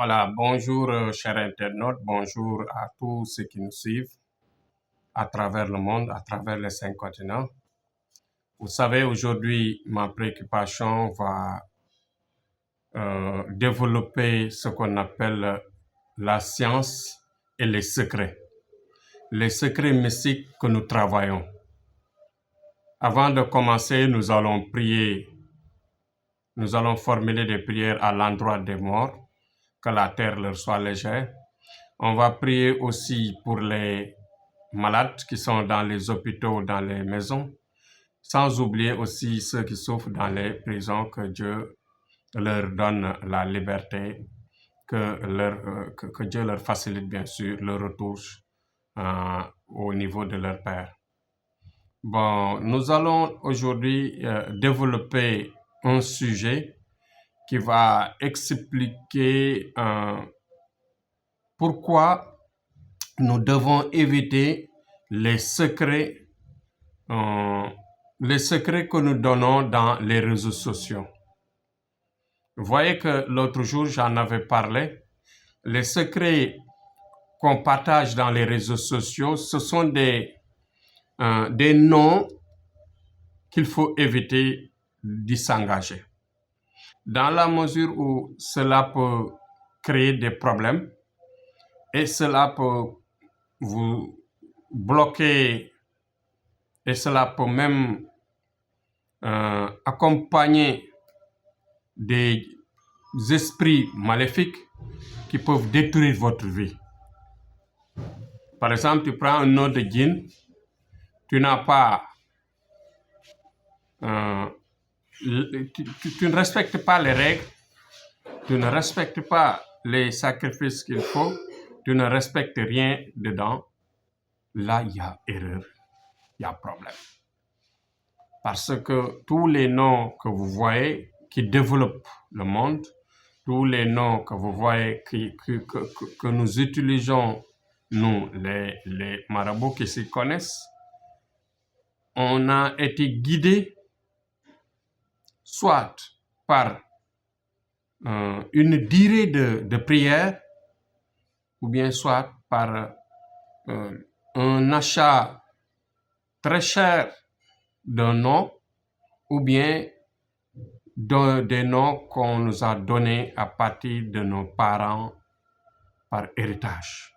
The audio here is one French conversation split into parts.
Voilà, bonjour chers internautes, bonjour à tous ceux qui nous suivent à travers le monde, à travers les 5 continents. Vous savez, aujourd'hui, ma préoccupation va développer ce qu'on appelle la science et les secrets mystiques que nous travaillons. Avant de commencer, nous allons prier, nous allons formuler des prières à l'endroit des morts, que la terre leur soit légère. On va prier aussi pour les malades qui sont dans les hôpitaux, dans les maisons, sans oublier aussi ceux qui souffrent dans les prisons, que Dieu leur donne la liberté, que Dieu leur facilite bien sûr le retour au niveau de leur Père. Bon, nous allons aujourd'hui développer un sujet qui va expliquer pourquoi nous devons éviter les secrets que nous donnons dans les réseaux sociaux. Vous voyez que l'autre jour, j'en avais parlé. Les secrets qu'on partage dans les réseaux sociaux, ce sont des noms qu'il faut éviter d'y s'engager. Dans la mesure où cela peut créer des problèmes et cela peut vous bloquer et cela peut même accompagner des esprits maléfiques qui peuvent détruire votre vie. Par exemple, tu prends un nom de djinn, tu n'as pas, tu ne respectes pas les règles, tu ne respectes pas les sacrifices qu'il faut, tu ne respectes rien dedans. Là, il y a erreur, il y a problème. Parce que tous les noms que vous voyez qui développent le monde, tous les noms que vous voyez que nous utilisons, nous, les marabouts qui s'y connaissent, on a été guidés soit par une durée de prière, ou bien soit par un achat très cher d'un nom, ou bien des noms qu'on nous a donnés à partir de nos parents par héritage.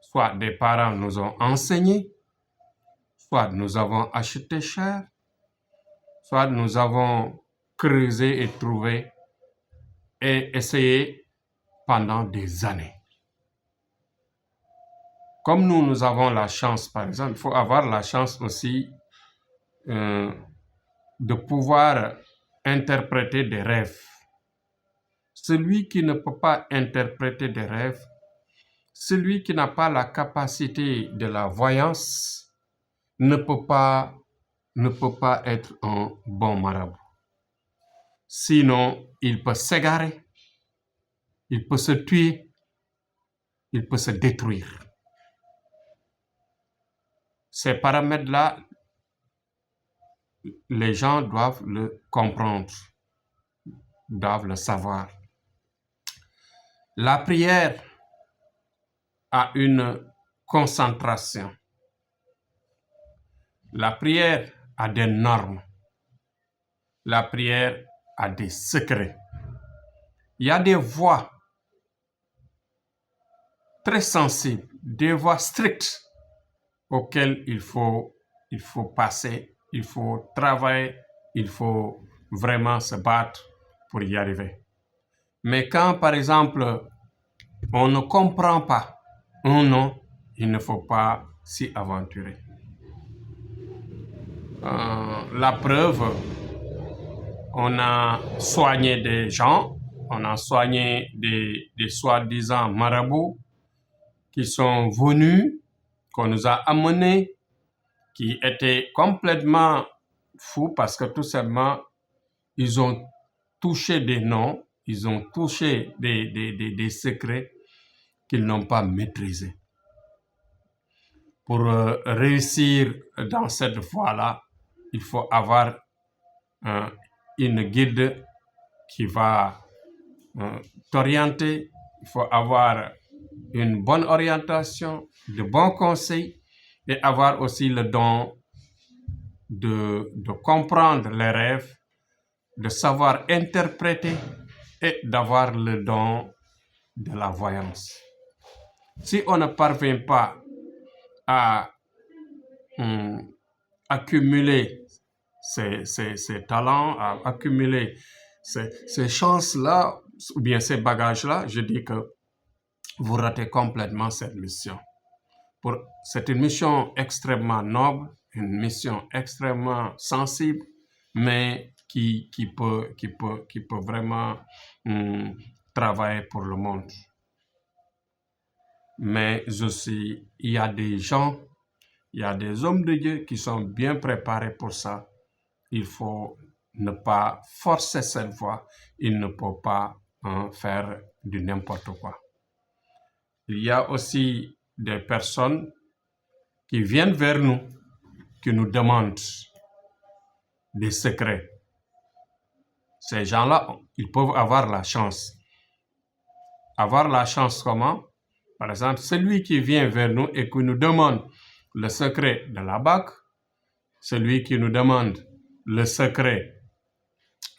Soit des parents nous ont enseigné, soit nous avons acheté cher, soit nous avons creusé et trouvé et essayé pendant des années. Comme nous avons la chance, par exemple, il faut avoir la chance aussi de pouvoir interpréter des rêves. Celui qui ne peut pas interpréter des rêves, celui qui n'a pas la capacité de la voyance, ne peut pas être un bon marabout. Sinon, il peut s'égarer, il peut se tuer, il peut se détruire. Ces paramètres-là, les gens doivent le comprendre, doivent le savoir. La prière a une concentration. La prière a des normes. La prière a des secrets. Il y a des voies très sensibles, des voies strictes auxquelles il faut passer, il faut travailler, il faut vraiment se battre pour y arriver. Mais quand, par exemple, on ne comprend pas un nom, il ne faut pas s'y aventurer. La preuve, on a soigné des gens, on a soigné des soi-disant marabouts qui sont venus, qu'on nous a amenés, qui étaient complètement fous parce que tout simplement, ils ont touché des noms, ils ont touché des secrets qu'ils n'ont pas maîtrisés. Pour réussir dans cette voie-là, il faut avoir une guide qui va t'orienter, il faut avoir une bonne orientation, de bons conseils et avoir aussi le don de comprendre les rêves, de savoir interpréter et d'avoir le don de la voyance. Si on ne parvient pas à accumuler ces talents, à accumuler ces chances-là, ou bien ces bagages-là, je dis que vous ratez complètement cette mission. C'est une mission extrêmement noble, une mission extrêmement sensible, mais qui peut vraiment travailler pour le monde. Mais aussi, il y a des gens, il y a des hommes de Dieu qui sont bien préparés pour ça. Il faut ne pas forcer cette voie. Il ne peut pas faire du n'importe quoi. Il y a aussi des personnes qui viennent vers nous, qui nous demandent des secrets. Ces gens-là, ils peuvent avoir la chance. Avoir la chance comment? Par exemple, celui qui vient vers nous et qui nous demande le secret de la bague, celui qui nous demande le secret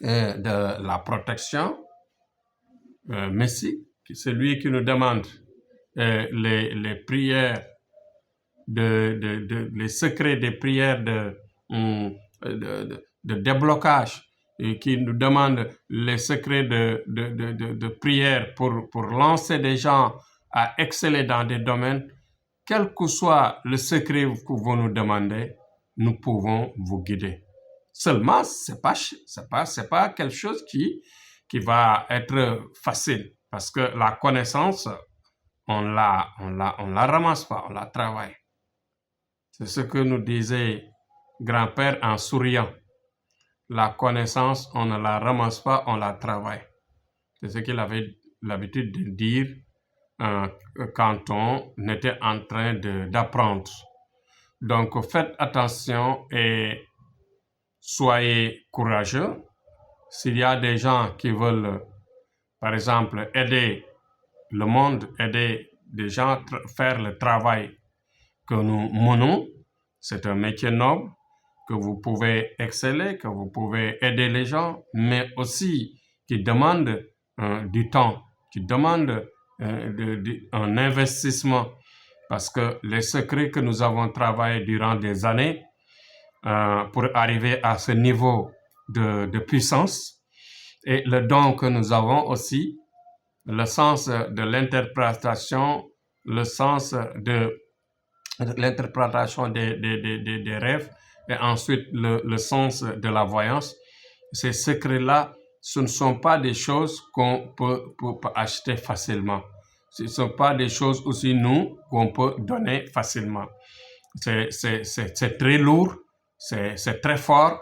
de la protection, Messie, celui qui nous demande les prières, les secrets des prières de déblocage, et qui nous demande les secrets de prière pour lancer des gens à exceller dans des domaines, quel que soit le secret que vous nous demandez, nous pouvons vous guider. Seulement, c'est pas quelque chose qui va être facile, parce que la connaissance, on la ramasse pas, on la travaille. C'est ce que nous disait grand-père en souriant. La connaissance, on ne la ramasse pas, on la travaille. C'est ce qu'il avait l'habitude de dire quand on était en train d'apprendre. Donc, faites attention et soyez courageux. S'il y a des gens qui veulent, par exemple, aider le monde, aider des gens à faire le travail que nous menons, c'est un métier noble, que vous pouvez exceller, que vous pouvez aider les gens, mais aussi qui demande du temps, qui demande un investissement, parce que les secrets que nous avons travaillés durant des années pour arriver à ce niveau de puissance, et le don que nous avons aussi, le sens de l'interprétation, le sens de l'interprétation des rêves, et ensuite le sens de la voyance. Ces secrets-là, ce ne sont pas des choses qu'on peut acheter facilement. Ce ne sont pas des choses aussi, nous, qu'on peut donner facilement. C'est très lourd, c'est très fort,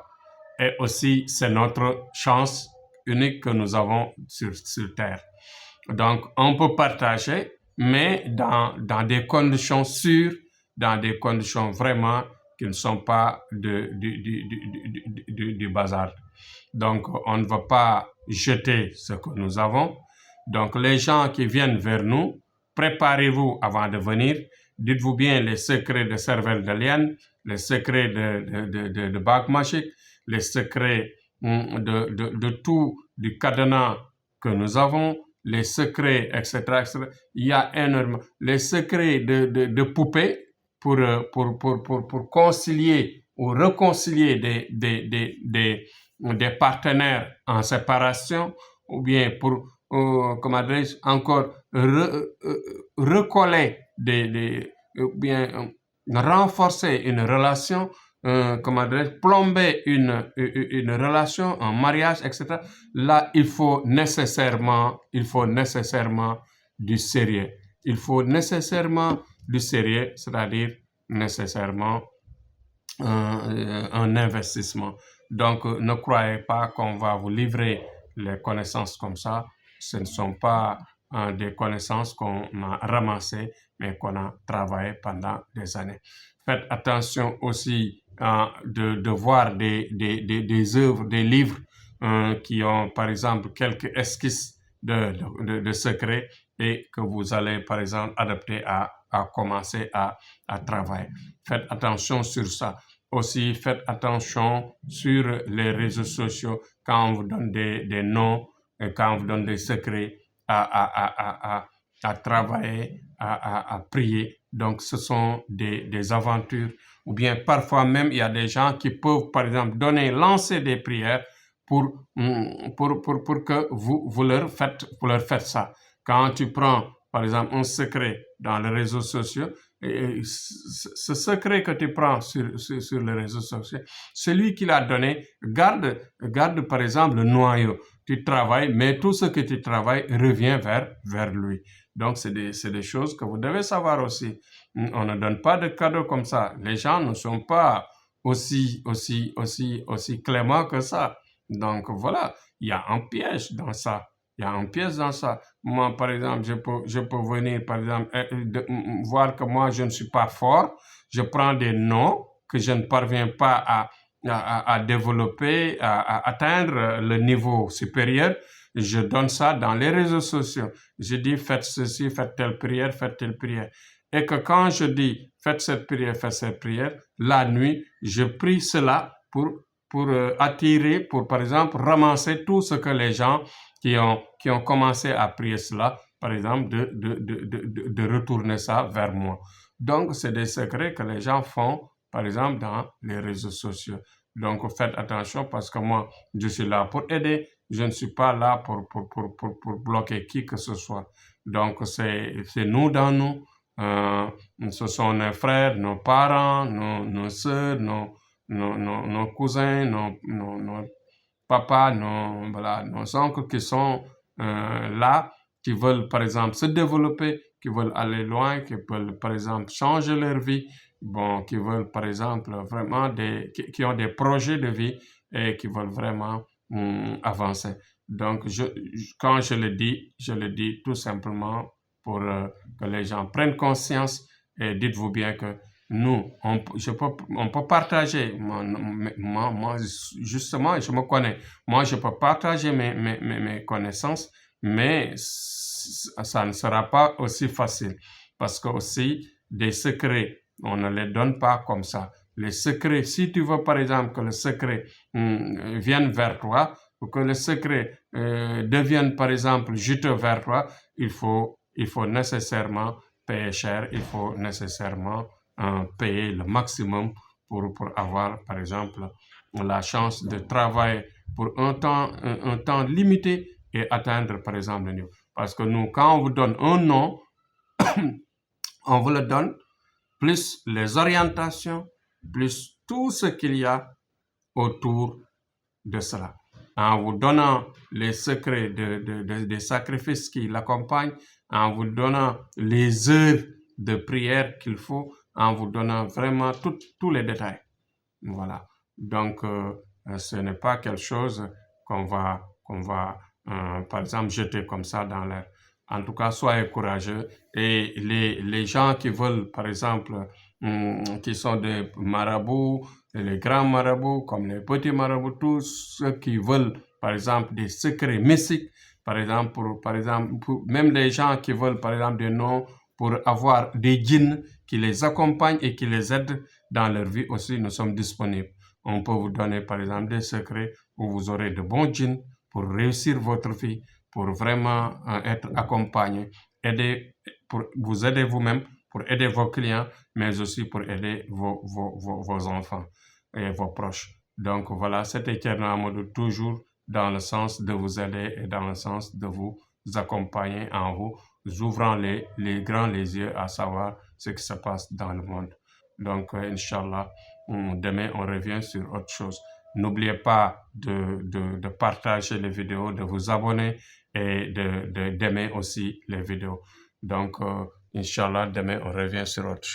et aussi c'est notre chance unique que nous avons sur Terre. Donc, on peut partager, mais dans des conditions sûres, dans des conditions vraiment qui ne sont pas du bazar. Donc, on ne va pas jeter ce que nous avons. Donc, les gens qui viennent vers nous, préparez-vous avant de venir. Dites-vous bien les secrets de cervelle de liane, les secrets de bague magique, les secrets de tout, du cadenas que nous avons, les secrets, etc., etc. Il y a énormément. Les secrets de poupées pour concilier ou réconcilier des partenaires en séparation, ou bien pour, comment dirais-je, encore recoller ou bien renforcer une relation, comment dirais-je, plomber une relation, un mariage, etc. Là, il faut nécessairement du sérieux. Il faut nécessairement du sérieux, c'est-à-dire nécessairement un investissement. Donc, ne croyez pas qu'on va vous livrer les connaissances comme ça. Ce ne sont pas des connaissances qu'on a ramassées, mais qu'on a travaillé pendant des années. Faites attention aussi de voir des œuvres, des livres qui ont, par exemple, quelques esquisses de secrets et que vous allez, par exemple, adapter à commencer à travailler. Faites attention sur ça. Aussi, faites attention sur les réseaux sociaux quand on vous donne des noms, et quand on vous donne des secrets à travailler, à prier. Donc, ce sont des aventures. Ou bien, parfois même, il y a des gens qui peuvent, par exemple, lancer des prières pour que vous leur faites ça. Quand tu prends, par exemple, un secret dans les réseaux sociaux, et ce secret que tu prends sur les réseaux sociaux, celui qui l'a donné, garde par exemple le noyau. Tu travailles, mais tout ce que tu travailles revient vers lui. Donc, c'est des choses que vous devez savoir aussi. On ne donne pas de cadeaux comme ça. Les gens ne sont pas aussi cléments que ça. Donc, voilà, il y a un piège dans ça. Il y a un piège dans ça. Moi, par exemple, je peux venir, par exemple, voir que moi, je ne suis pas fort. Je prends des noms que je ne parviens pas à développer, à atteindre le niveau supérieur. Je donne ça dans les réseaux sociaux. Je dis, faites ceci, faites telle prière, faites telle prière. Et que quand je dis, faites cette prière, la nuit, je prie cela pour attirer, pour par exemple ramasser tout ce que les gens qui ont commencé à prier cela, par exemple, de retourner ça vers moi. Donc, c'est des secrets que les gens font, par exemple, dans les réseaux sociaux. Donc, faites attention parce que moi, je suis là pour aider. Je ne suis pas là pour bloquer qui que ce soit. Donc, c'est nous dans nous. Ce sont nos frères, nos parents, nos sœurs, nos cousins, nos papas, nos oncles qui sont là, qui veulent par exemple se développer, qui veulent aller loin, qui veulent par exemple changer leur vie, qui veulent par exemple vraiment qui ont des projets de vie et qui veulent vraiment avancer. Donc, quand je le dis tout simplement pour que les gens prennent conscience et dites-vous bien que nous, on peut partager. Moi, justement, je me connais. Moi, je peux partager mes connaissances, mais ça ne sera pas aussi facile. Parce que aussi, des secrets, on ne les donne pas comme ça. Les secrets, si tu veux par exemple que le secret vienne vers toi, ou que le secret devienne par exemple juteux vers toi, il faut nécessairement payer cher, il faut nécessairement payer le maximum pour avoir, par exemple, la chance de travailler pour un temps limité et atteindre, par exemple, le niveau. Parce que nous, quand on vous donne un nom, on vous le donne, plus les orientations, plus tout ce qu'il y a autour de cela. En vous donnant les secrets des sacrifices qui l'accompagnent, en vous donnant les heures de prière qu'il faut, en vous donnant vraiment tous les détails. Voilà. Donc, ce n'est pas quelque chose qu'on va par exemple, jeter comme ça dans l'air. En tout cas, soyez courageux. Et les gens qui veulent, par exemple, qui sont des marabouts, les grands marabouts, comme les petits marabouts, tous ceux qui veulent, par exemple, des secrets mystiques, par exemple, même les gens qui veulent, par exemple, des noms pour avoir des djinns qui les accompagnent et qui les aident dans leur vie aussi, nous sommes disponibles. On peut vous donner, par exemple, des secrets où vous aurez de bons djinns pour réussir votre vie, pour vraiment être accompagné, pour vous aider vous-même, pour aider vos clients, mais aussi pour aider vos enfants et vos proches. Donc voilà, c'était Thierno Amadou, toujours dans le sens de vous aider et dans le sens de vous accompagner en vous ouvrant les yeux à savoir ce qui se passe dans le monde. Donc, Inch'Allah, demain, on revient sur autre chose. N'oubliez pas de partager les vidéos, de vous abonner et d'aimer aussi les vidéos. Donc, Inch'Allah, demain, on revient sur autre chose.